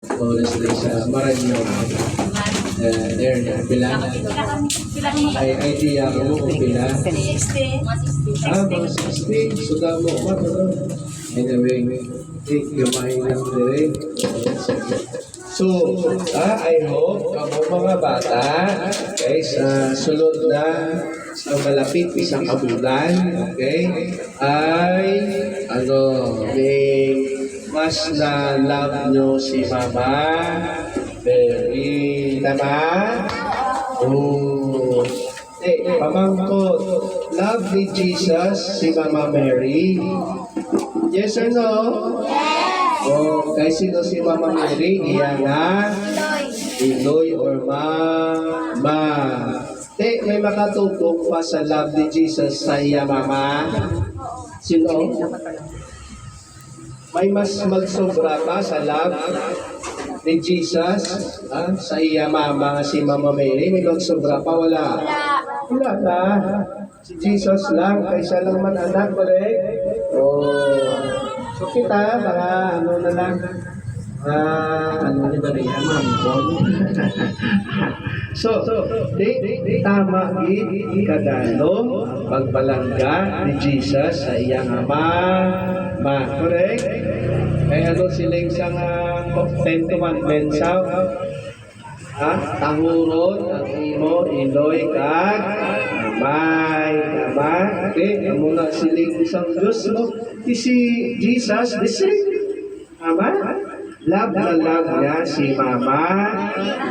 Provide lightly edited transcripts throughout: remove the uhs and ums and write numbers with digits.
Honestly, sa Maranyo, there, Pilana. Ay, idea ko kung pila. Mga 60. Suda mo, anyway, gamay lang dire. So, I hope kamo mga bata, okay, sa sulod na sa malapit isang kabulan, okay, ay, may mas na love nyo si Mama Mary. Tama? Oh. Pamangkot, love ni Jesus si Mama Mary. Yes or no? Yes! Oh, kay sino si Mama Mary? Iyan na? Iloy or Mama. May makatupok pa sa love ni Jesus sa iya Mama? Sino? May mas magsobra pa sa love ni Jesus sa iya Mama si Mama Mary? May magsobra pa? Wala. Wala na. Si Jesus lang, kaysa lang man anak, correct? So kita, baka na lang, ni ba rin ma'am? So, tama kadalong pagbalangga ni Jesus sa iyang ama, correct? Kaya siling sa 10 commandments, tanguron ang imo iloy kag amay. Tama? Okay, amo na siling isang Diyos mo. Si Jesus, the same. Tama? Love na love niya si Mama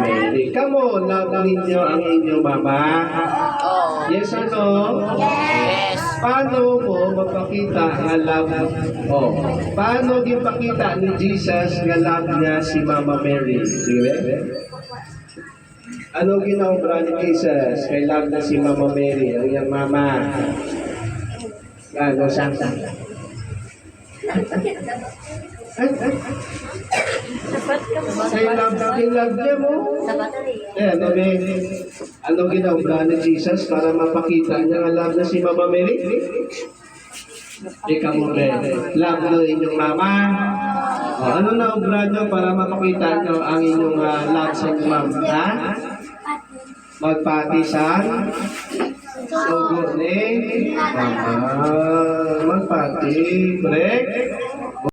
Mary. Kamo, love ninyo ang inyong mama? Yes or no? Yes. Paano mo mapakita ang love? Paano ipakita ni Jesus na love niya si Mama Mary? Sige? Ano ginawa ni Jesus kay love na si Mama Mary, ang iyang mama? Ano siyang? Kay love niya mo? Ano ginawa ni Jesus para mapakita niya ang love na si Mama Mary? Ikaw mo rin. Love na inyong mama. Ano na obra nyo para mapakita nyo ang inyong love sa inyong mama? Magpatisan? Sugo ni mama. Magpati. Correct?